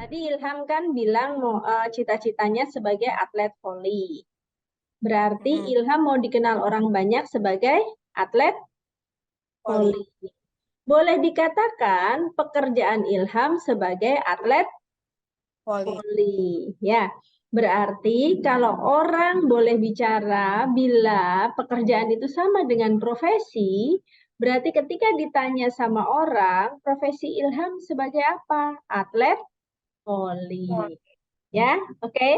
Tadi Ilham kan bilang mau cita-citanya sebagai atlet voli. Berarti Ilham mau dikenal orang banyak sebagai atlet Voli. voli. Boleh dikatakan pekerjaan Ilham sebagai atlet Voli. voli. Ya, berarti kalau orang boleh bicara bila pekerjaan itu sama dengan profesi, berarti ketika ditanya sama orang, profesi Ilham sebagai apa? Atlet voli. Ya, oke.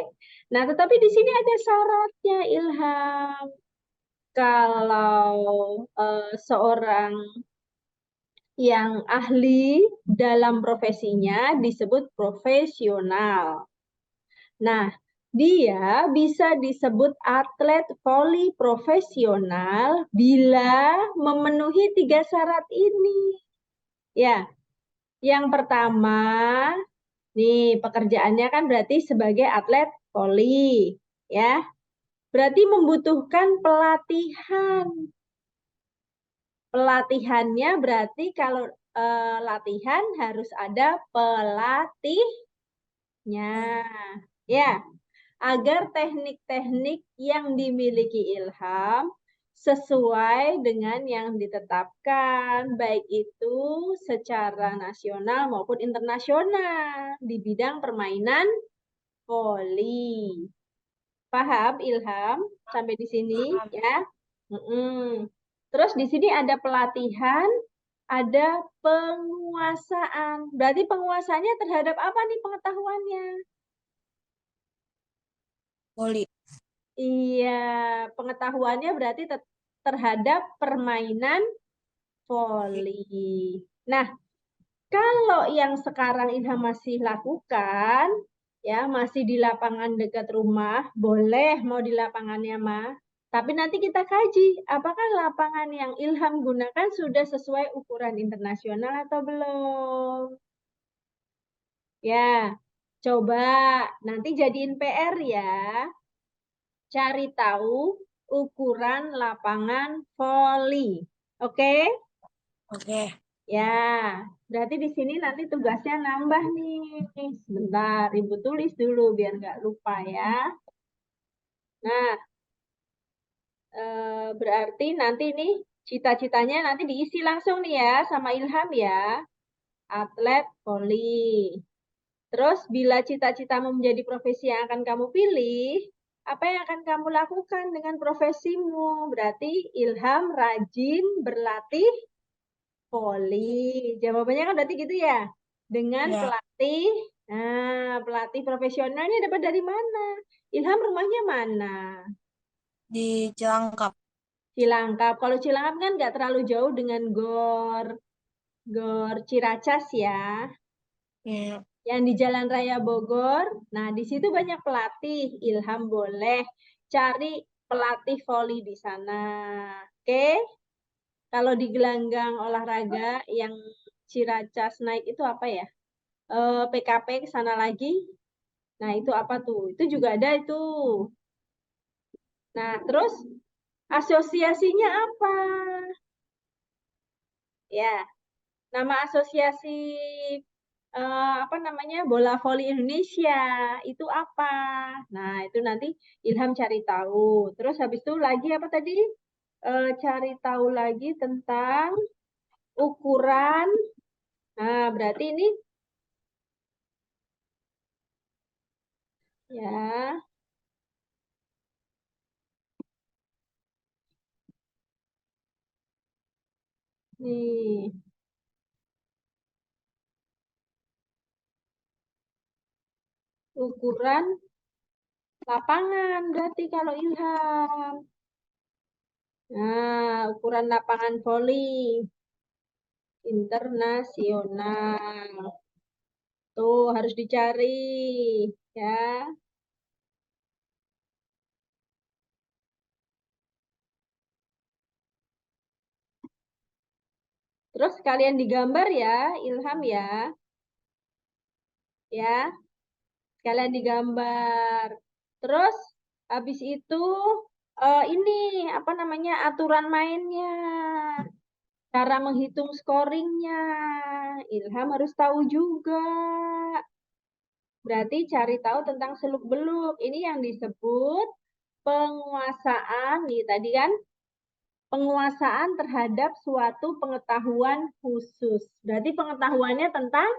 Nah, tetapi di sini ada syaratnya, Ilham. Kalau seorang yang ahli dalam profesinya disebut profesional. Nah, dia bisa disebut atlet voli profesional bila memenuhi 3 syarat ini. Ya, yang pertama, nih pekerjaannya kan berarti sebagai atlet voli, ya. Berarti membutuhkan pelatihan. Pelatihannya berarti kalau latihan harus ada pelatihnya. Ya, agar teknik-teknik yang dimiliki Ilham sesuai dengan yang ditetapkan, baik itu secara nasional maupun internasional di bidang permainan voli. Paham, Ilham? Sampai di sini Paham. ya. Terus di sini ada pelatihan, ada penguasaan. Berarti penguasanya terhadap apa nih pengetahuannya? Voli. Iya, pengetahuannya berarti terhadap permainan voli. Nah, kalau yang sekarang Ilham masih lakukan, ya masih di lapangan dekat rumah, boleh mau di lapangannya mah. Tapi nanti kita kaji, apakah lapangan yang Ilham gunakan sudah sesuai ukuran internasional atau belum? Ya, coba nanti jadiin PR ya. Cari tahu ukuran lapangan voli. Oke? Oke. Ya, berarti di sini nanti tugasnya nambah nih. Sebentar, Ibu tulis dulu biar nggak lupa ya. Nah, berarti nanti nih cita-citanya nanti diisi langsung nih ya sama Ilham ya. Atlet voli. Terus bila cita-citamu menjadi profesi yang akan kamu pilih, apa yang akan kamu lakukan dengan profesimu? Berarti Ilham rajin berlatih voli. Jawabannya kan berarti gitu ya. Dengan Ya. pelatih, nah pelatih profesionalnya dapat dari mana? Ilham rumahnya mana? Di Cilangkap. Cilangkap. Kalau Cilangkap kan nggak terlalu jauh dengan Gor Ciracas ya. Ya. Yang di Jalan Raya Bogor. Nah, di situ banyak pelatih. Ilham boleh cari pelatih voli di sana. Oke? Kalau di gelanggang olahraga yang Ciracas naik itu apa ya? PKP ke sana lagi. Nah, itu apa tuh? Itu juga ada itu. Nah, terus asosiasinya apa? Ya, nama asosiasi apa namanya bola voli Indonesia itu apa? Nah, itu nanti Ilham cari tahu. Terus habis itu lagi apa tadi? Cari tahu lagi tentang ukuran. Nah, berarti ini ya, nih ukuran lapangan berarti kalau Ilham. Nah, ukuran lapangan voli internasional. Tuh harus dicari ya. Terus kalian digambar ya, Ilham ya. Ya, kalian digambar. Terus habis itu ini apa namanya aturan mainnya, cara menghitung scoringnya. Ilham harus tahu juga. Berarti cari tahu tentang seluk-beluk. Ini yang disebut penguasaan. Nih tadi kan penguasaan terhadap suatu pengetahuan khusus. Berarti pengetahuannya tentang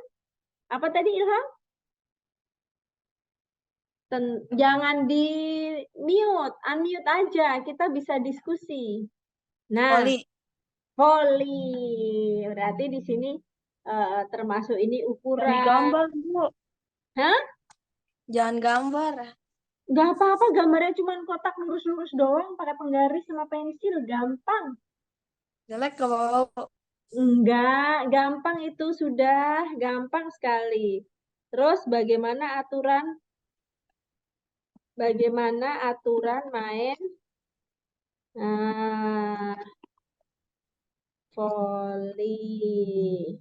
apa tadi Ilham? Jangan di mute, unmute aja. Kita bisa diskusi. Nah, Voli. voli. Berarti di sini termasuk ini Jangan ukuran. gambar, Bu. Hah? Jangan gambar. Gak apa-apa, gambarnya cuma kotak lurus-lurus doang, pakai penggaris sama pensil, gampang. Jelek gak apa-apa, Bu. Enggak, gampang itu sudah, gampang sekali. Terus bagaimana aturan main voli.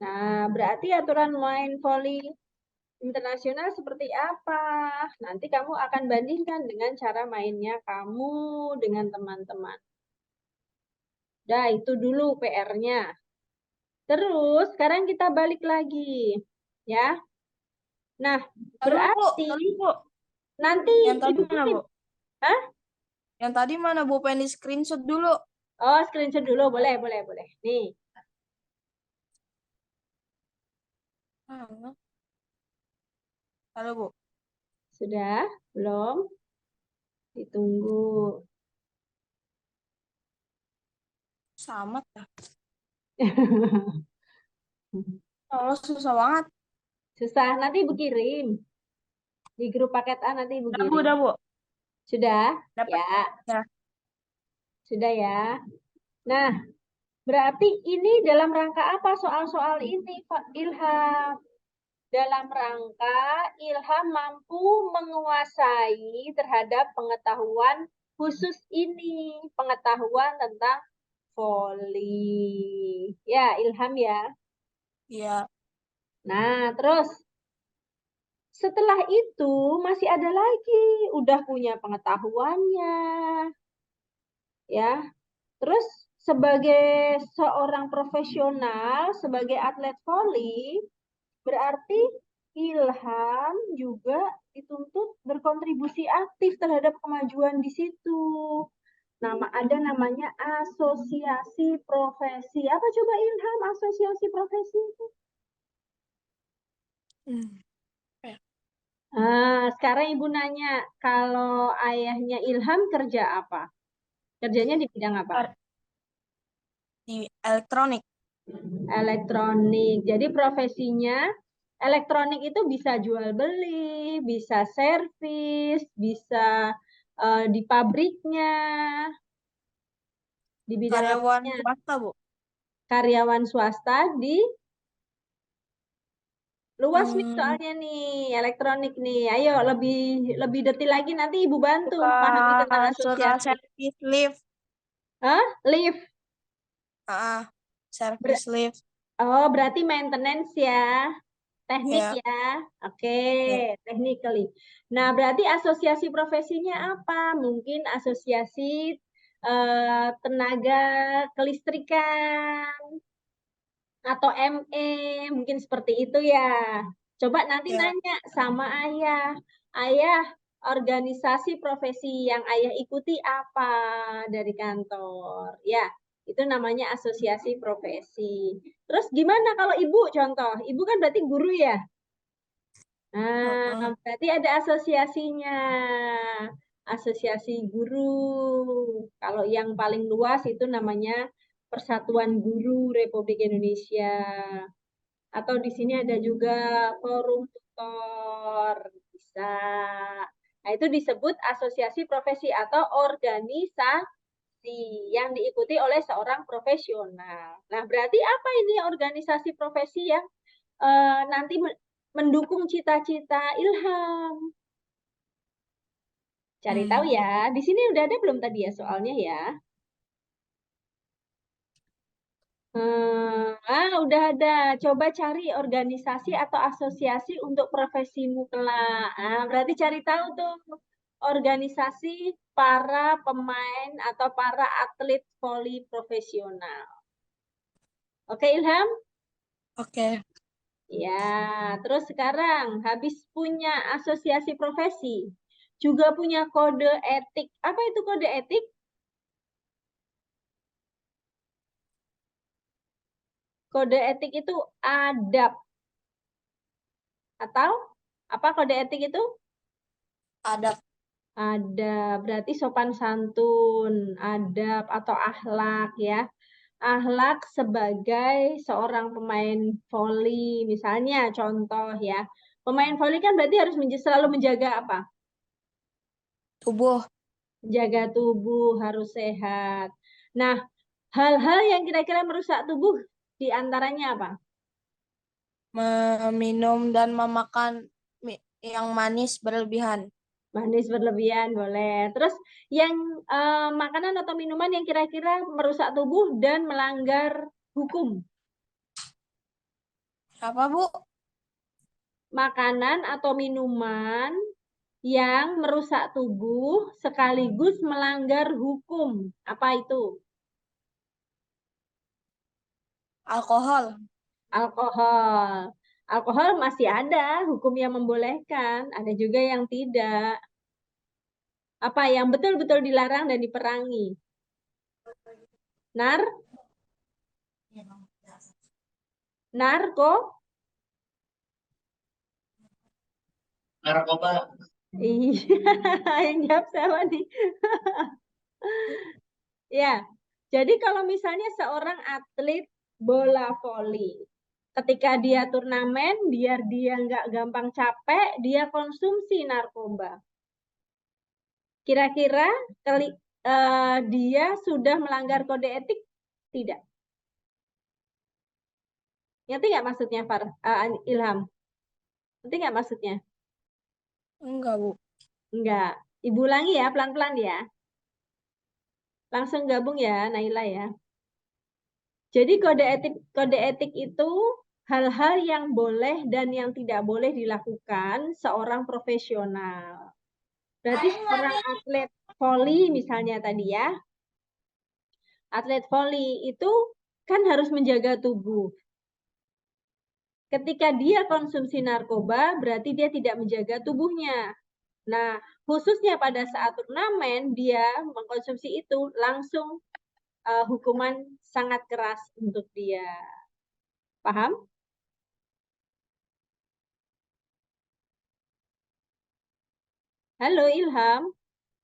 Nah, berarti aturan main voli internasional seperti apa? Nanti kamu akan bandingkan dengan cara mainnya kamu dengan teman-teman. Dah, itu dulu PR-nya. Terus, sekarang kita balik lagi. Ya. Nah, Lalu, Bu. berarti Lalu, Bu. nanti Yang tadi Ibu mana, Bu? Hah? Yang tadi mana, Bu? Pengen di screenshot dulu. Oh, screenshot dulu. Boleh, boleh, boleh. Nih, Lalu, Bu. sudah? Belum? Ditunggu. Sama dah. Oh, susah banget. Susah. Nanti Ibu kirim. Di grup paket A nanti Ibu Udah, Bu. kirim. Udah, Bu. Sudah? Dapat. Ya, Ya. sudah ya. Nah, berarti ini dalam rangka apa soal-soal ini, Pak Ilham? Dalam rangka Ilham mampu menguasai terhadap pengetahuan khusus ini, pengetahuan tentang voli. Ya, Ilham ya. Iya. Nah, terus setelah itu masih ada lagi, udah punya pengetahuannya, ya. Terus sebagai seorang profesional, sebagai atlet voli, berarti Ilham juga dituntut berkontribusi aktif terhadap kemajuan di situ. Ada namanya asosiasi profesi. Apa coba Ilham asosiasi profesi itu? Sekarang Ibu nanya, kalau ayahnya Ilham kerja apa? Kerjanya di bidang apa? Di elektronik. Elektronik. Jadi profesinya elektronik itu bisa jual beli, bisa servis, bisa di pabriknya, di bidang Karyawan apanya? swasta, Bu. Karyawan swasta di luas nih Hmm, soalnya nih elektronik nih. Ayo lebih lebih detail lagi nanti Ibu bantu memahami tentang suka asosiasi. servis lift. Hah? Lift. Servis lift. Oh, berarti maintenance ya. Teknik Ya. ya. Oke, Ya. technically. Nah, berarti asosiasi profesinya apa? Mungkin asosiasi tenaga kelistrikan atau ME, mungkin seperti itu ya. Coba nanti Ya. nanya sama ayah. Ayah, organisasi profesi yang ayah ikuti apa dari kantor? Ya, itu namanya asosiasi profesi. Terus gimana kalau ibu contoh? Ibu kan berarti guru ya? Mm-mm. Berarti ada asosiasinya. Asosiasi guru. Kalau yang paling luas itu namanya Persatuan Guru Republik Indonesia. Atau di sini ada juga forum tutor. Bisa. Nah, itu disebut asosiasi profesi atau organisasi yang diikuti oleh seorang profesional. Nah, berarti apa ini organisasi profesi yang nanti mendukung cita-cita Ilham? Cari tahu Hmm. ya. Di sini udah ada belum tadi ya soalnya ya? Udah ada. Coba cari organisasi atau asosiasi untuk profesimu kelak. Berarti cari tahu tuh organisasi para pemain atau para atlet voli profesional. Oke, Ilham? Oke. Ya, terus sekarang habis punya asosiasi profesi, juga punya kode etik. Apa itu kode etik? Kode etik itu adab. Atau apa kode etik itu? Adab. Adab, berarti sopan santun, adab atau akhlak ya. Akhlak sebagai seorang pemain voli, misalnya contoh ya. Pemain voli kan berarti harus selalu menjaga apa? Tubuh. Jaga tubuh, harus sehat. Nah, hal-hal yang kira-kira merusak tubuh diantaranya apa? Meminum dan memakan yang manis berlebihan. Manis berlebihan boleh. Terus yang makanan atau minuman yang kira-kira merusak tubuh dan melanggar hukum. Apa, Bu? Makanan atau minuman yang merusak tubuh sekaligus melanggar hukum. Apa itu? Alkohol. Alkohol. Alkohol masih ada hukum yang membolehkan, ada juga yang tidak. Apa yang betul-betul dilarang dan diperangi? Nar, narko, Narkoba. iya, yang jawab siapa nih? Ya, jadi kalau misalnya seorang atlet bola voli, ketika dia turnamen, biar dia nggak gampang capek, dia konsumsi narkoba. Kira-kira dia sudah melanggar kode etik? Tidak. Ngerti nggak maksudnya, Ilham? Ngerti nggak maksudnya? Enggak, Bu. Enggak. Ibu ulangi ya, pelan-pelan ya. Langsung gabung ya, Naila ya. Jadi kode etik itu hal-hal yang boleh dan yang tidak boleh dilakukan seorang profesional. Berarti seorang atlet voli misalnya tadi ya, atlet voli itu kan harus menjaga tubuh. Ketika dia konsumsi narkoba, berarti dia tidak menjaga tubuhnya. Nah, khususnya pada saat turnamen, dia mengkonsumsi itu langsung hukuman sangat keras untuk dia. Paham? Halo Ilham,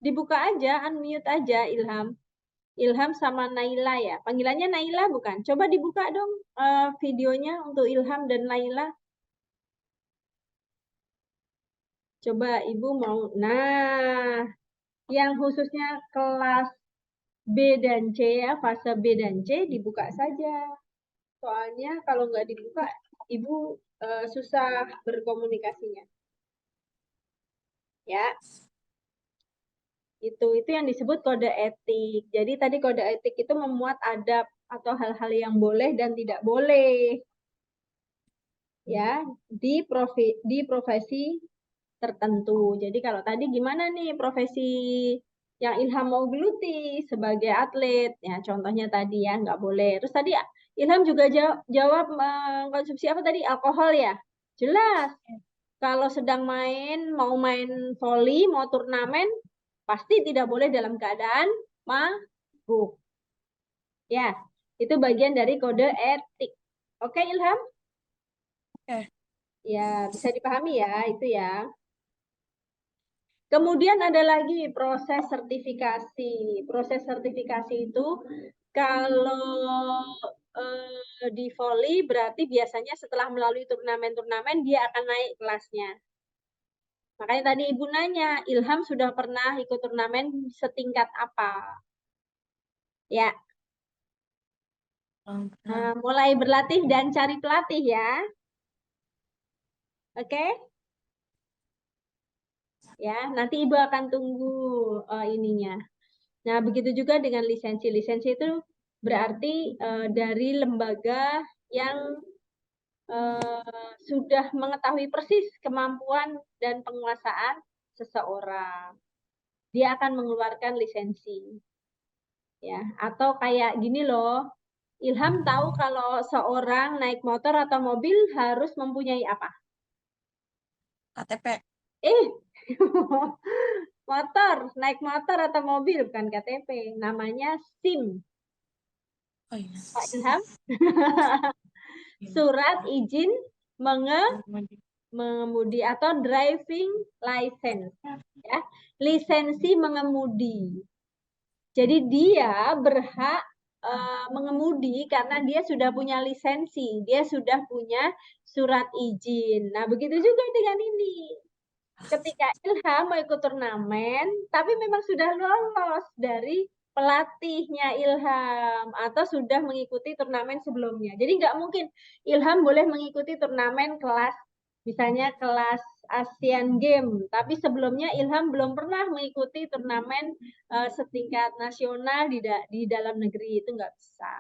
dibuka aja, unmute aja Ilham. Ilham sama Naila ya. Panggilannya Naila bukan? Coba dibuka dong videonya untuk Ilham dan Naila. Coba Ibu mau. Nah, yang khususnya kelas B dan C ya, fase B dan C dibuka saja. Soalnya kalau nggak dibuka, Ibu susah berkomunikasinya. Ya, itu yang disebut kode etik. Jadi tadi kode etik itu memuat adab atau hal-hal yang boleh dan tidak boleh ya di profesi tertentu. Jadi kalau tadi gimana nih profesi yang Ilham mau geluti sebagai atlet, ya contohnya tadi ya nggak boleh. Terus tadi Ilham juga jawab mengkonsumsi apa tadi alkohol ya, jelas. Kalau sedang mau main voli, mau turnamen, pasti tidak boleh dalam keadaan mabuk. Ya, itu bagian dari kode etik. Oke Ilham? Oke. Ya, bisa dipahami ya, itu ya. Kemudian ada lagi proses sertifikasi. Proses sertifikasi itu kalau di volley berarti biasanya setelah melalui turnamen-turnamen dia akan naik kelasnya. Makanya tadi Ibu nanya, Ilham sudah pernah ikut turnamen setingkat apa? Ya, mulai berlatih dan cari pelatih ya. Oke? Ya, nanti Ibu akan tunggu ininya. Nah, begitu juga dengan lisensi. Lisensi itu berarti dari lembaga yang sudah mengetahui persis kemampuan dan penguasaan seseorang. Dia akan mengeluarkan lisensi. Ya, atau kayak gini loh. Ilham tahu kalau seorang naik motor atau mobil harus mempunyai apa? KTP. Motor, naik motor atau mobil bukan KTP, namanya SIM. Oh iya. Pak Ilham, surat izin mengemudi atau driving license, ya, lisensi mengemudi. Jadi dia berhak mengemudi karena dia sudah punya lisensi, dia sudah punya surat izin. Nah, begitu juga dengan ini. Ketika Ilham mau ikut turnamen, tapi memang sudah lolos dari pelatihnya Ilham atau sudah mengikuti turnamen sebelumnya. Jadi nggak mungkin Ilham boleh mengikuti turnamen kelas, misalnya kelas Asian Games, tapi sebelumnya Ilham belum pernah mengikuti turnamen setingkat nasional di dalam negeri, itu nggak bisa.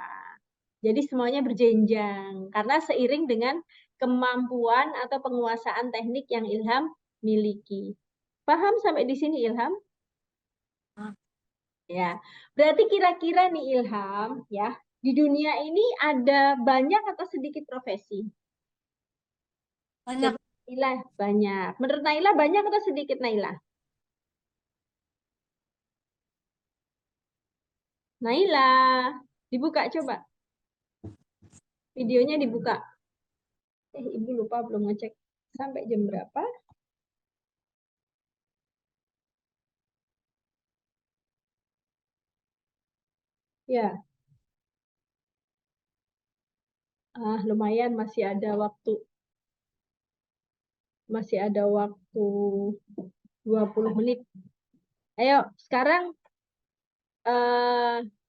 Jadi semuanya berjenjang karena seiring dengan kemampuan atau penguasaan teknik yang Ilham miliki. Paham sampai di sini Ilham? Ya. Berarti kira-kira nih Ilham, ya, di dunia ini ada banyak atau sedikit profesi? Banyak. Naila banyak. Menurut Naila banyak atau sedikit Naila? Naila, dibuka coba. Videonya dibuka. Ibu lupa belum ngecek sampai jam berapa. Ya, lumayan masih ada waktu. Masih ada waktu 20 menit. Ayo, sekarang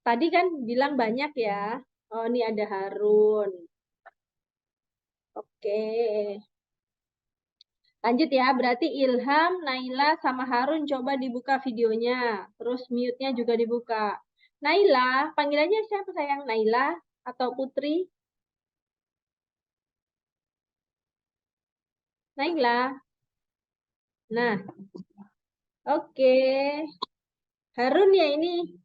tadi kan bilang banyak ya. Oh, ini ada Harun. Oke. Lanjut ya, berarti Ilham, Naila, sama Harun coba dibuka videonya. Terus mute-nya juga dibuka. Naila, panggilannya siapa sayang? Naila atau Putri? Naila. Nah, oke. Harun ya ini.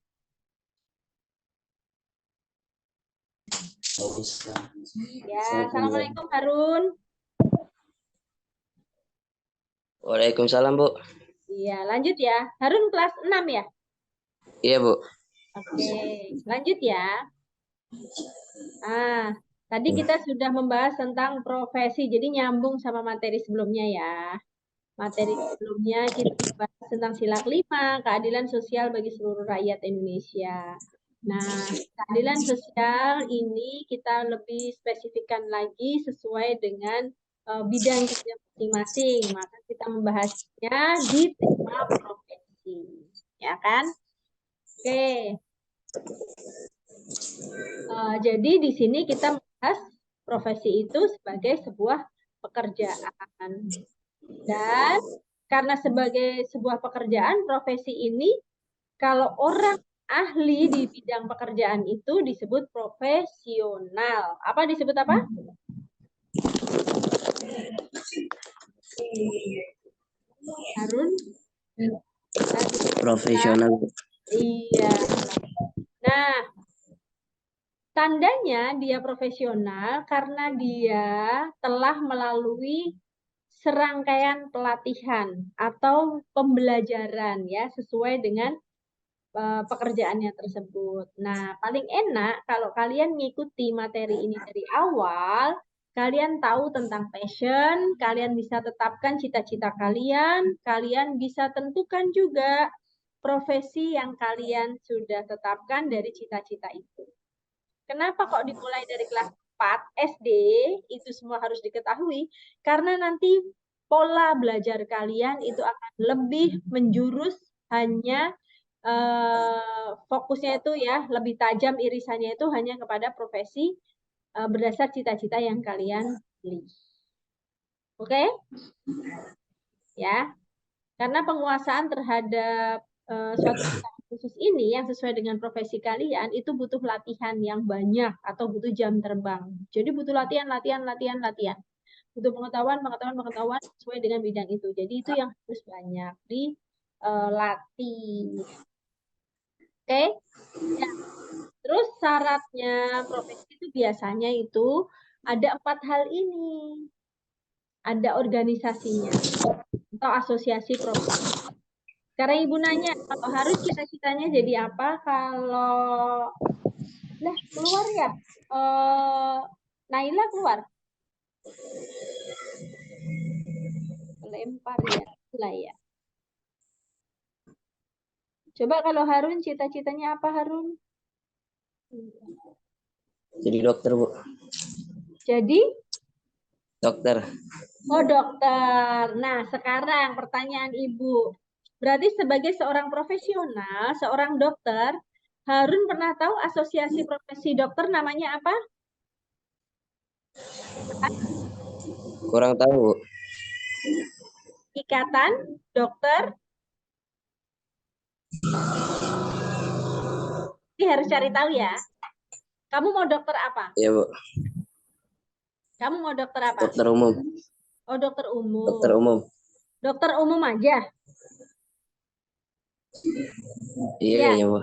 Ya, Assalamualaikum Harun. Waalaikumsalam, Bu. Iya, lanjut ya. Harun kelas 6 ya? Iya, Bu. Oke, lanjut ya. Tadi kita sudah membahas tentang profesi, jadi nyambung sama materi sebelumnya ya. Materi sebelumnya kita bahas tentang sila kelima, keadilan sosial bagi seluruh rakyat Indonesia. Nah, keadilan sosial ini kita lebih spesifikkan lagi sesuai dengan bidang kita masing-masing. Maka kita membahasnya di tema profesi. Ya kan? Oke. Jadi di sini kita membahas profesi itu sebagai sebuah pekerjaan. Dan karena sebagai sebuah pekerjaan, profesi ini kalau orang ahli di bidang pekerjaan itu disebut profesional. Apa disebut apa? Harun? Profesional. Iya. Nah, tandanya dia profesional karena dia telah melalui serangkaian pelatihan atau pembelajaran ya sesuai dengan pekerjaannya tersebut. Nah, paling enak kalau kalian ngikuti materi ini dari awal, kalian tahu tentang passion, kalian bisa tetapkan cita-cita kalian, kalian bisa tentukan juga profesi yang kalian sudah tetapkan dari cita-cita itu. Kenapa kok dimulai dari kelas 4 SD? Itu semua harus diketahui karena nanti pola belajar kalian itu akan lebih menjurus hanya fokusnya itu ya lebih tajam irisannya itu hanya kepada profesi berdasar cita-cita yang kalian pilih. Oke? Ya. Karena penguasaan terhadap suatu khusus ini yang sesuai dengan profesi kalian itu butuh latihan yang banyak atau butuh jam terbang. Jadi butuh latihan, latihan, latihan, latihan. Butuh pengetahuan, pengetahuan, pengetahuan sesuai dengan bidang itu. Jadi itu yang harus banyak dilatih. Oke? Ya. Terus syaratnya profesi itu biasanya itu ada 4 hal ini. Ada organisasinya atau asosiasi profesi. Sekarang Ibu nanya, kalau harus cita-citanya jadi apa? Kalau lah keluar ya, Naila keluar, lempar ya, lah ya. Coba kalau Harun cita-citanya apa Harun? Jadi dokter, Bu. Jadi? Dokter. Oh dokter. Nah sekarang pertanyaan Ibu. Berarti sebagai seorang profesional, seorang dokter, Harun pernah tahu asosiasi profesi dokter namanya apa? Kurang tahu, Bu. Ikatan Dokter. Ini harus cari tahu ya. Kamu mau dokter apa? Iya, Bu. Kamu mau dokter apa? Dokter umum. Oh dokter umum. Dokter umum. Dokter umum aja. Iya, Ya. kayaknya, Bu.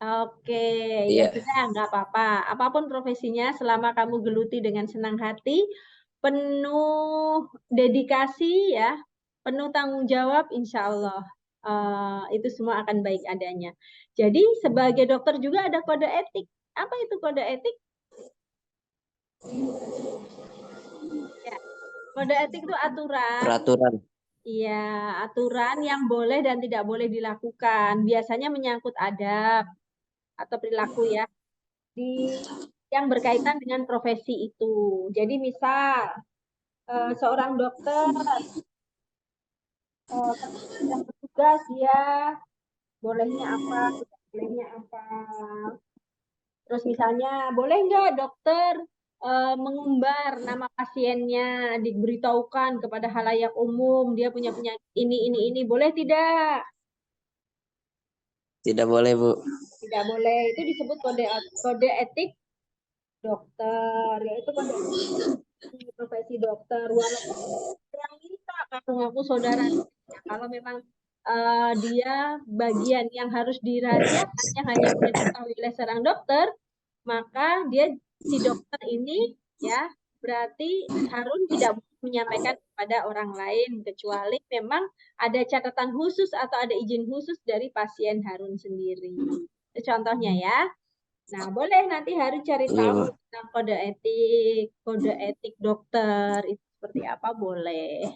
Oke, ya Iya. sudah, nggak apa-apa. Apapun profesinya, selama kamu geluti dengan senang hati, penuh dedikasi ya, penuh tanggung jawab, insya Allah itu semua akan baik adanya. Jadi sebagai dokter juga ada kode etik. Apa itu kode etik? Ya, kode etik itu aturan. Peraturan. Iya, aturan yang boleh dan tidak boleh dilakukan. Biasanya menyangkut adab atau perilaku ya. Yang berkaitan dengan profesi itu. Jadi misal seorang dokter yang bertugas dia bolehnya apa, tidak bolehnya apa. Terus misalnya boleh nggak dokter mengumbar nama pasiennya, diberitahukan kepada halayak umum, dia punya penyakit ini, boleh tidak? Tidak boleh, Bu. Tidak boleh. Itu disebut kode etik dokter, yaitu kode etik profesi dokter. Walaupun yang minta ngaku-ngaku saudara, kalau memang dia bagian yang harus dirahasiakan, yang hanya boleh diketahui oleh seorang dokter, maka dia si dokter ini ya berarti Harun tidak boleh menyampaikan kepada orang lain kecuali memang ada catatan khusus atau ada izin khusus dari pasien Harun sendiri. Itu contohnya ya. Nah, boleh nanti Harun cari Iya, tahu Bu. tentang kode etik dokter itu seperti apa boleh.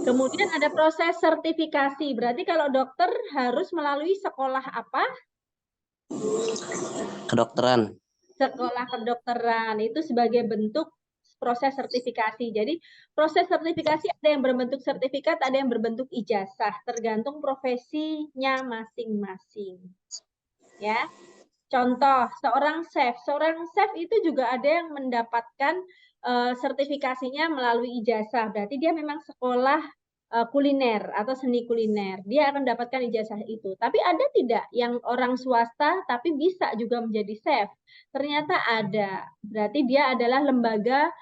Kemudian ada proses sertifikasi. Berarti kalau dokter harus melalui sekolah apa? Kedokteran. Sekolah kedokteran itu sebagai bentuk proses sertifikasi. Jadi proses sertifikasi ada yang berbentuk sertifikat, ada yang berbentuk ijazah, tergantung profesinya masing-masing. Ya. Contoh, seorang chef itu juga ada yang mendapatkan sertifikasinya melalui ijazah. Berarti dia memang sekolah kuliner atau seni kuliner. Dia akan mendapatkan ijazah itu. Tapi ada tidak yang orang swasta tapi bisa juga menjadi chef? Ternyata ada. Berarti dia adalah lembaga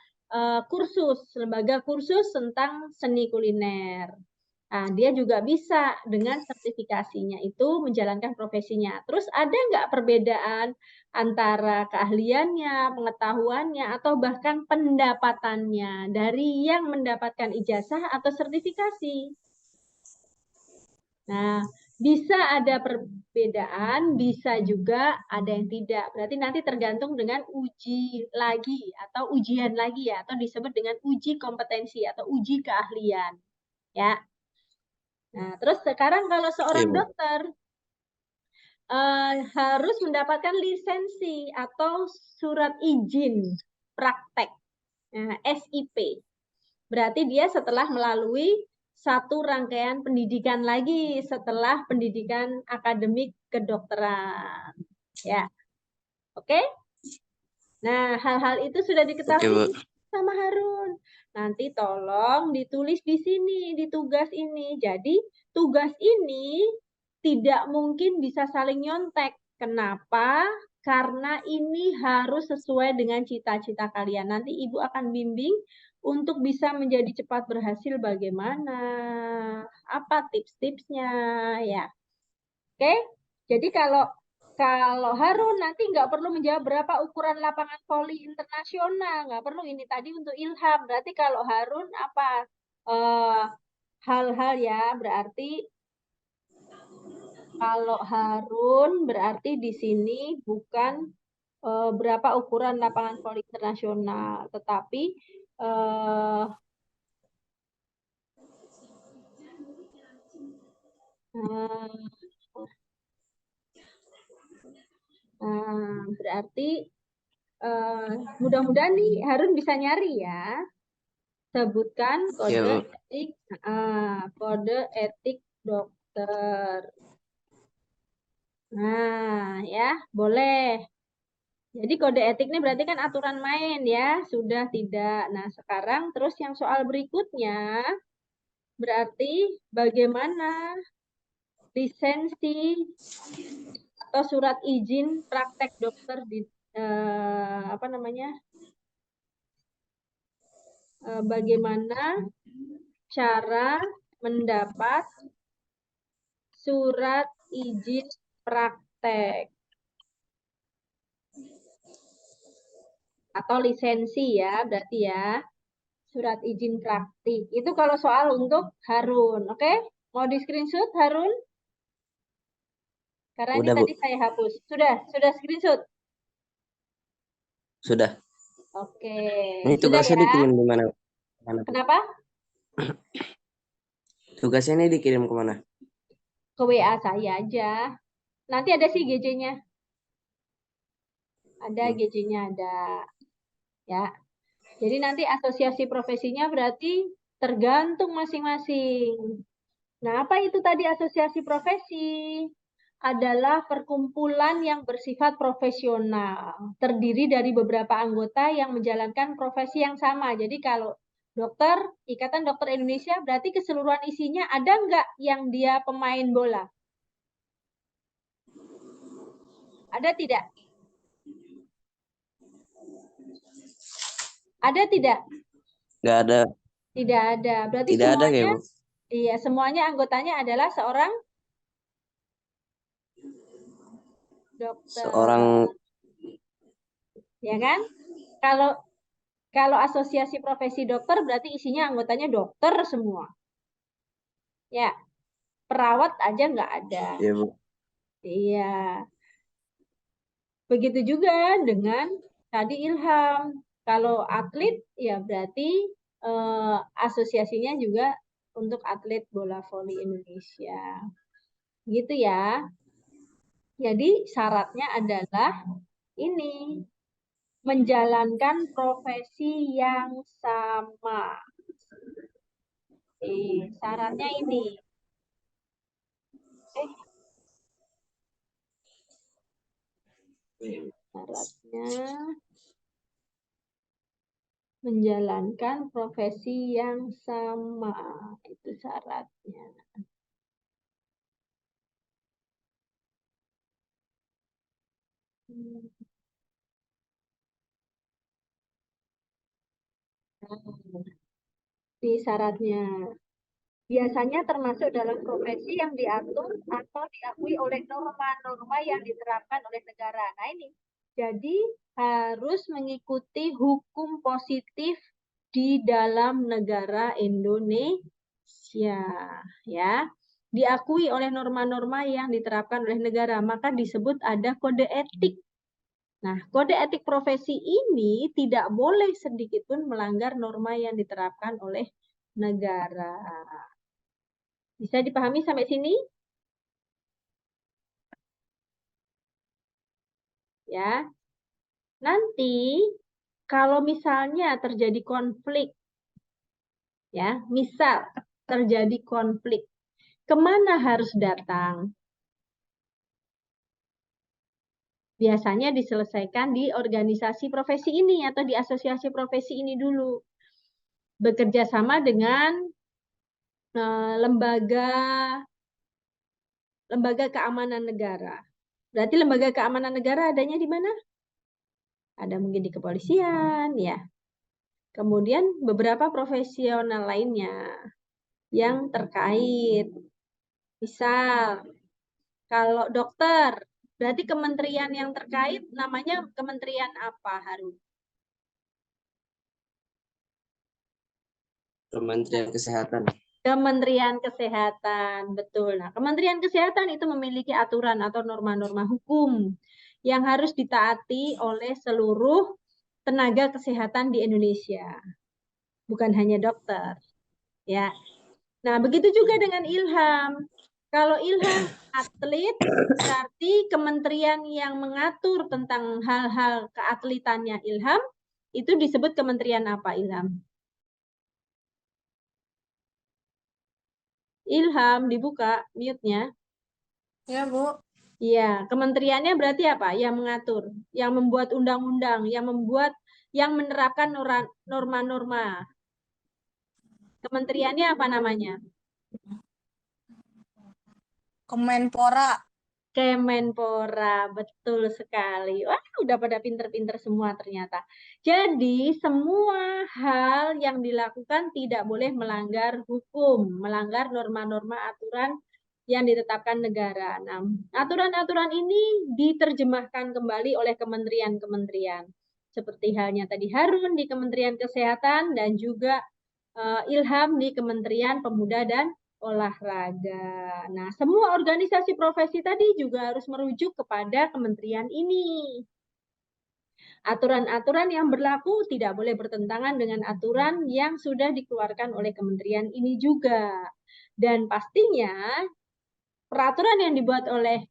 kursus tentang seni kuliner. Nah, dia juga bisa dengan sertifikasinya itu menjalankan profesinya. Terus ada nggak perbedaan antara keahliannya, pengetahuannya, atau bahkan pendapatannya dari yang mendapatkan ijazah atau sertifikasi? Nah, bisa ada perbedaan, bisa juga ada yang tidak. Berarti nanti tergantung dengan uji lagi atau ujian lagi ya, atau disebut dengan uji kompetensi atau uji keahlian. Ya. Nah, terus sekarang kalau seorang Iya, Bu. dokter harus mendapatkan lisensi atau surat izin praktek, SIP. Berarti dia setelah melalui satu rangkaian pendidikan lagi setelah pendidikan akademik kedokteran. Ya, oke? Nah, hal-hal itu sudah diketahui sama Harun. Nanti tolong ditulis di sini, di tugas ini. Jadi, tugas ini tidak mungkin bisa saling nyontek. Kenapa? Karena ini harus sesuai dengan cita-cita kalian. Nanti Ibu akan bimbing untuk bisa menjadi cepat berhasil bagaimana. Apa tips-tipsnya ya. Oke? Jadi kalau Kalau Harun nanti nggak perlu menjawab berapa ukuran lapangan voli internasional, nggak perlu. Ini tadi untuk Ilham. Berarti kalau Harun apa hal-hal ya, berarti kalau Harun berarti di sini bukan berapa ukuran lapangan voli internasional, tetapi eh, berarti mudah-mudahan nih Harun bisa nyari ya. Sebutkan Iya, kode Bu. etik, kode etik dokter. Nah, ya, boleh. Jadi kode etik ini berarti kan aturan main ya, sudah tidak. Nah, sekarang terus yang soal berikutnya berarti bagaimana lisensi atau surat izin praktek dokter di apa namanya? Bagaimana cara mendapat surat izin praktek atau lisensi ya, berarti ya. Surat izin praktik. Itu kalau soal untuk Harun, oke? Mau di screenshot Harun? Karena ini Udah, Bu. tadi saya hapus. Sudah screenshot. Sudah. Oke, Ini sudah tugasnya ya. dikirim di mana? Bu? Kenapa? Tugasnya ini dikirim kemana? Ke WA saya aja. Nanti ada sih GC-nya. Ada GC-nya ada. Ya. Jadi nanti asosiasi profesinya berarti tergantung masing-masing. Nah, apa itu tadi asosiasi profesi? Adalah perkumpulan yang bersifat profesional, terdiri dari beberapa anggota yang menjalankan profesi yang sama. Jadi kalau dokter, Ikatan Dokter Indonesia, berarti keseluruhan isinya ada nggak yang dia pemain bola? Ada tidak? Ada tidak? Nggak ada. Tidak ada. Berarti Tidak ada kayak, semuanya, Bu. iya, semuanya anggotanya adalah seorang dokter, Seorang ya kan? Kalau kalau asosiasi profesi dokter berarti isinya anggotanya dokter semua. Ya, perawat aja nggak ada. ya, Bu. Iya. Begitu juga dengan tadi Ilham. Kalau atlet ya berarti asosiasinya juga untuk atlet bola voli Indonesia. Gitu ya. Jadi syaratnya adalah ini menjalankan profesi yang sama. Syaratnya ini. Syaratnya menjalankan profesi yang sama. Itu syaratnya. Di syaratnya. Biasanya termasuk dalam profesi yang diatur atau diakui oleh norma-norma yang diterapkan oleh negara. Nah ini, jadi harus mengikuti hukum positif di dalam negara Indonesia, ya. Diakui oleh norma-norma yang diterapkan oleh negara, maka disebut ada kode etik. Nah, kode etik profesi ini tidak boleh sedikit pun melanggar norma yang diterapkan oleh negara. Bisa dipahami sampai sini? Ya. Nanti kalau misalnya terjadi konflik, ya, misal terjadi konflik, kemana harus datang? Biasanya diselesaikan di organisasi profesi ini atau di asosiasi profesi ini dulu. Bekerja sama dengan lembaga keamanan negara. Berarti lembaga keamanan negara adanya di mana? Ada mungkin di kepolisian, ya. Kemudian beberapa profesional lainnya yang terkait. Misal, kalau dokter Berarti kementerian yang terkait namanya kementerian apa, Harun? Kementerian Kesehatan. Kementerian Kesehatan, betul. Nah, Kementerian Kesehatan itu memiliki aturan atau norma-norma hukum yang harus ditaati oleh seluruh tenaga kesehatan di Indonesia, bukan hanya dokter, ya. Nah, begitu juga dengan Ilham. Kalau Ilham atlet, berarti kementerian yang mengatur tentang hal-hal keatletannya Ilham itu disebut kementerian apa, Ilham? Ilham, dibuka mute-nya. Ya, Bu. Iya, kementeriannya berarti apa? Yang mengatur, yang membuat undang-undang, yang menerapkan norma-norma. Kementeriannya apa namanya? Kemenpora. Kemenpora, betul sekali. Wah, udah pada pinter-pinter semua ternyata. Jadi, semua hal yang dilakukan tidak boleh melanggar hukum, melanggar norma-norma aturan yang ditetapkan negara. Nah, aturan-aturan ini diterjemahkan kembali oleh kementerian-kementerian. Seperti halnya tadi Harun di Kementerian Kesehatan dan juga Ilham di Kementerian Pemuda dan Olahraga. Nah, semua organisasi profesi tadi juga harus merujuk kepada kementerian ini. Aturan-aturan yang berlaku tidak boleh bertentangan dengan aturan yang sudah dikeluarkan oleh kementerian ini juga. Dan pastinya peraturan yang dibuat oleh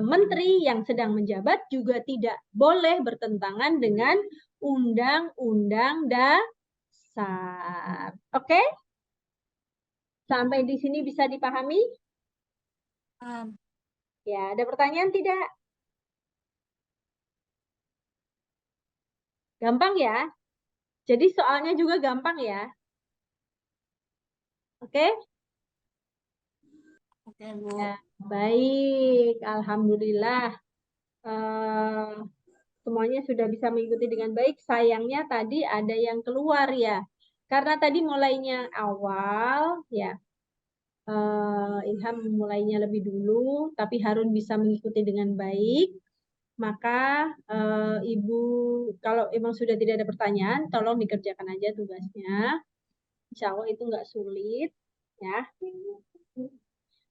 menteri yang sedang menjabat juga tidak boleh bertentangan dengan undang-undang dasar. Oke? Sampai di sini bisa dipahami? Ya, ada pertanyaan tidak? Gampang ya? Jadi soalnya juga gampang ya? Oke? Oke, Bu. Ya, baik. Alhamdulillah. Semuanya sudah bisa mengikuti dengan baik. Sayangnya tadi ada yang keluar ya. Karena tadi mulainya awal, ya. Ilham mulainya lebih dulu, tapi Harun bisa mengikuti dengan baik. Maka Ibu, kalau emang sudah tidak ada pertanyaan, tolong dikerjakan aja tugasnya. Insya Allah itu nggak sulit, ya.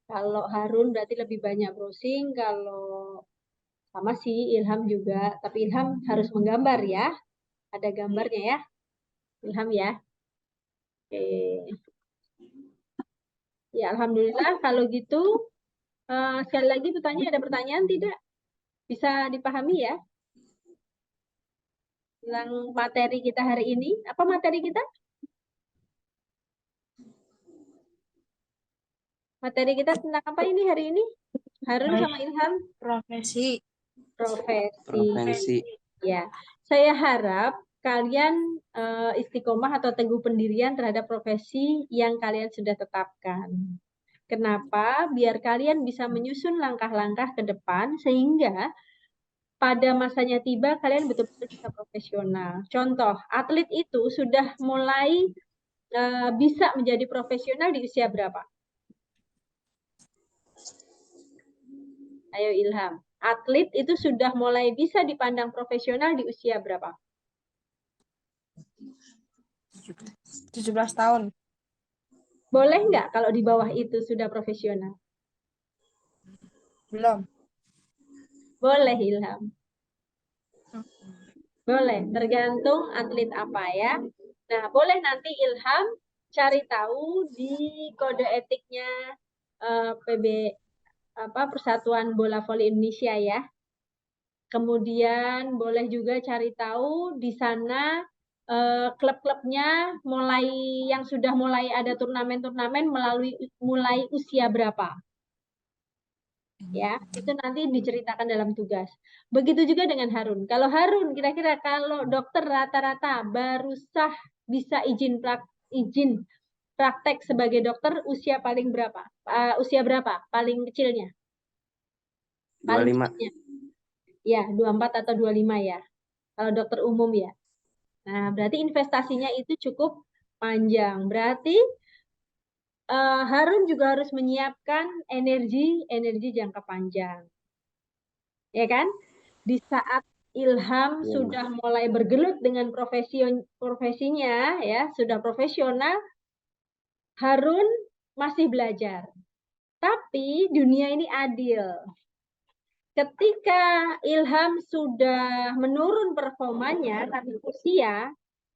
Kalau Harun berarti lebih banyak browsing, kalau sama sih Ilham juga, tapi Ilham harus menggambar ya. Ada gambarnya ya, Ilham ya. Oke. Ya, Alhamdulillah kalau gitu. Sekali lagi bertanya, ada pertanyaan tidak? Bisa dipahami ya? Tentang materi kita hari ini. Apa materi kita? Materi kita tentang apa ini hari ini? Harun sama Ilham? Profesi. Profesi. Ya, saya harap kalian istiqomah atau teguh pendirian terhadap profesi yang kalian sudah tetapkan. Kenapa? Biar kalian bisa menyusun langkah-langkah ke depan sehingga pada masanya tiba kalian betul-betul bisa profesional. Contoh, atlet itu sudah mulai bisa menjadi profesional di usia berapa? Ayo Ilham. Atlet itu sudah mulai bisa dipandang profesional di usia berapa? 17 tahun. Boleh nggak kalau di bawah itu sudah profesional? Belum. Boleh Ilham. Boleh, tergantung atlet apa ya. Nah, boleh nanti Ilham cari tahu di kode etiknya PB Persatuan Bola Voli Indonesia ya. Kemudian boleh juga cari tahu di sana klub-klubnya yang sudah mulai ada turnamen-turnamen mulai usia berapa. Ya, itu nanti diceritakan dalam tugas. Begitu juga dengan Harun. Kalau Harun, kira-kira kalau dokter rata-rata baru sah bisa izin praktek sebagai dokter usia paling berapa? Usia berapa? Paling kecilnya? Paling 25. cepatnya? Ya, 24 atau 25 ya. Kalau dokter umum ya. Nah, berarti investasinya itu cukup panjang. Berarti Harun juga harus menyiapkan energi jangka panjang. ya kan? Di saat Ilham Iya, Bu. sudah mulai bergelut dengan profesinya, ya sudah profesional, Harun masih belajar. Tapi dunia ini adil. Ketika Ilham sudah menurun performanya karena usia,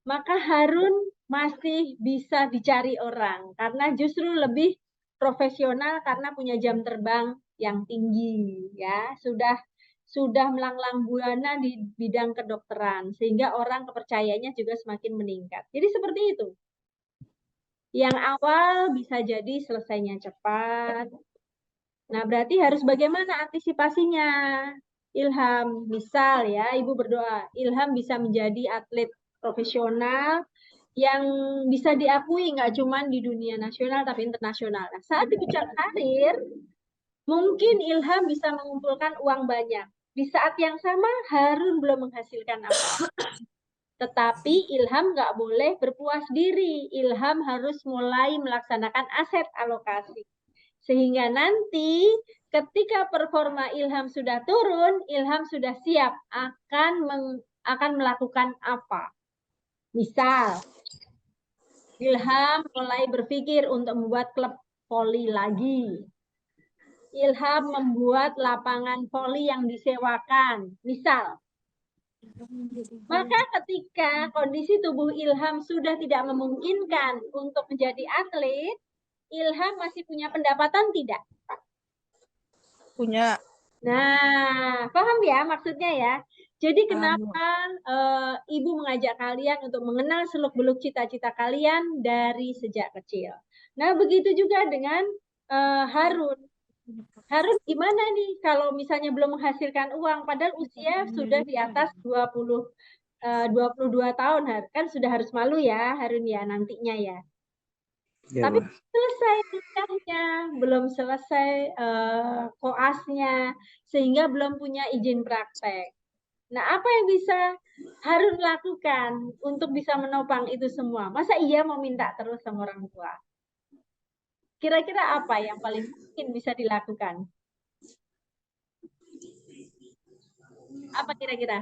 maka Harun masih bisa dicari orang karena justru lebih profesional karena punya jam terbang yang tinggi, ya sudah melanglang buana di bidang kedokteran sehingga orang kepercayaannya juga semakin meningkat. Jadi seperti itu. Yang awal bisa jadi selesainya cepat. Nah, berarti harus bagaimana antisipasinya? Ilham, misal ya, Ibu berdoa, Ilham bisa menjadi atlet profesional yang bisa diakui nggak cuma di dunia nasional tapi internasional. Nah, saat di puncak karir, mungkin Ilham bisa mengumpulkan uang banyak. Di saat yang sama, Harun belum menghasilkan apa. Tetapi Ilham nggak boleh berpuas diri. Ilham harus mulai melaksanakan aset alokasi. Sehingga nanti ketika performa Ilham sudah turun, Ilham sudah siap akan melakukan apa. Misal, Ilham mulai berpikir untuk membuat klub voli lagi. Ilham membuat lapangan voli yang disewakan. Misal, maka ketika kondisi tubuh Ilham sudah tidak memungkinkan untuk menjadi atlet, Ilham masih punya pendapatan tidak? Punya. Nah, paham ya maksudnya ya? Jadi Paham, Bu. kenapa Ibu mengajak kalian untuk mengenal seluk-beluk cita-cita kalian dari sejak kecil. Nah, begitu juga dengan Harun. Harun gimana nih kalau misalnya belum menghasilkan uang padahal usia sudah di atas 22 tahun, kan sudah harus malu ya Harun ya nantinya ya. Iya, Tapi Bu. selesai nikahnya, belum selesai koasnya, sehingga belum punya izin praktek. Nah, apa yang bisa Harun lakukan untuk bisa menopang itu semua? Masa iya mau minta terus sama orang tua? Kira-kira apa yang paling mungkin bisa dilakukan? Apa kira-kira?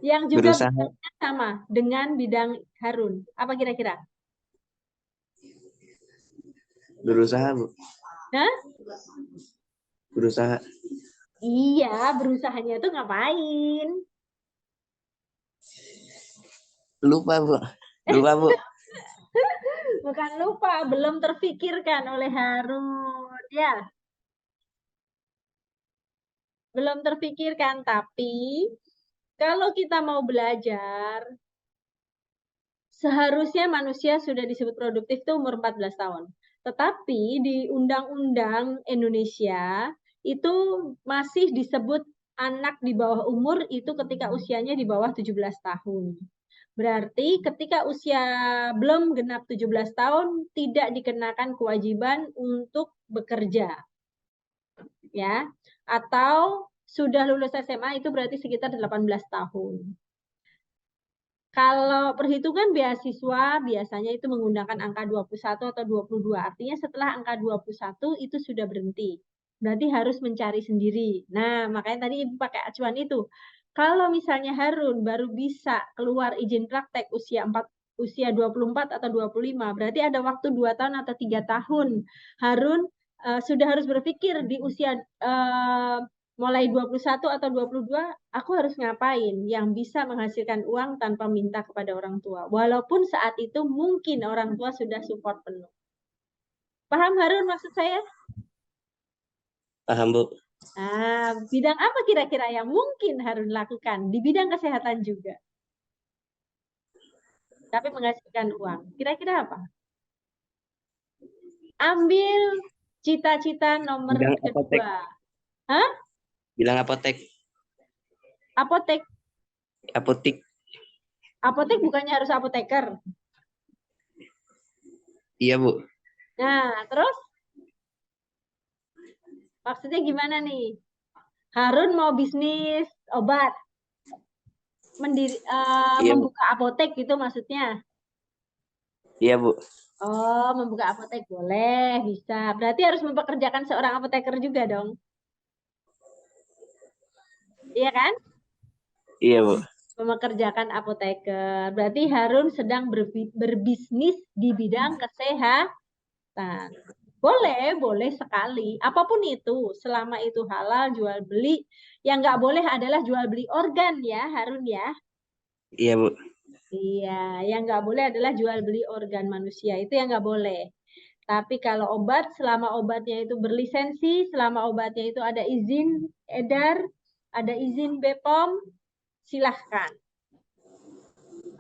Yang juga Berusaha, bidangnya sama dengan bidang Harun. Apa kira-kira? berusaha, Bu. Nah, Berusaha. iya, berusahanya itu ngapain? Lupa, Bu. Lupa, Bu. Bukan lupa, belum terfikirkan oleh Harun. Ya, belum terfikirkan. Tapi kalau kita mau belajar, seharusnya manusia sudah disebut produktif itu umur 14 tahun. Tetapi di Undang-Undang Indonesia itu masih disebut anak di bawah umur itu ketika usianya di bawah 17 tahun. Berarti ketika usia belum genap 17 tahun tidak dikenakan kewajiban untuk bekerja. Ya. Atau sudah lulus SMA itu berarti sekitar 18 tahun. Kalau perhitungan beasiswa biasanya itu menggunakan angka 21 atau 22. Artinya setelah angka 21 itu sudah berhenti. Berarti harus mencari sendiri. Nah, makanya tadi Ibu pakai acuan itu. Kalau misalnya Harun baru bisa keluar izin praktek usia 24 atau 25, berarti ada waktu 2 tahun atau 3 tahun. Harun sudah harus berpikir di usia mulai 21 atau 22, aku harus ngapain yang bisa menghasilkan uang tanpa minta kepada orang tua. Walaupun saat itu mungkin orang tua sudah support penuh. Paham Harun maksud saya? Paham, Bu. Nah, bidang apa kira-kira yang mungkin Harun lakukan? Di bidang kesehatan juga. Tapi menghasilkan uang. Kira-kira apa? Ambil cita-cita nomor Bilang apotek. kedua. Hah? Bilang apotek. Apotek. Apotik. Apotek bukannya harus apoteker. Iya, Bu. Nah, terus maksudnya gimana nih? Harun mau bisnis obat, Iya, Bu. membuka apotek gitu maksudnya. Iya, Bu. Oh, membuka apotek boleh, bisa. Berarti harus mempekerjakan seorang apoteker juga dong. Iya kan? Iya, Bu. Memekerjakan apoteker. Berarti Harun sedang berbisnis di bidang kesehatan. Boleh sekali. Apapun itu, selama itu halal jual beli. Yang nggak boleh adalah jual beli organ ya, Harun ya. Iya, Bu. Iya, yang nggak boleh adalah jual beli organ manusia. Itu yang nggak boleh. Tapi kalau obat, selama obatnya itu berlisensi, selama obatnya itu ada izin edar, ada izin BPOM, silahkan.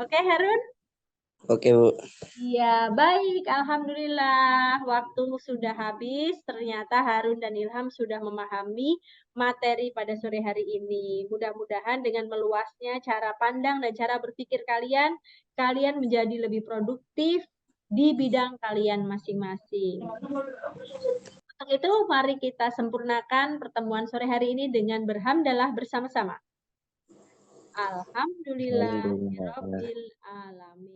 Oke, Harun? Oke, Bu. Iya, baik. Alhamdulillah. Waktu sudah habis. Ternyata Harun dan Ilham sudah memahami materi pada sore hari ini. Mudah-mudahan dengan meluasnya cara pandang dan cara berpikir kalian, kalian menjadi lebih produktif di bidang kalian masing-masing. Untuk itu, mari kita sempurnakan pertemuan sore hari ini dengan berhamdalah bersama-sama. Alhamdulillah. Alhamdulillah. Rabbil alamin.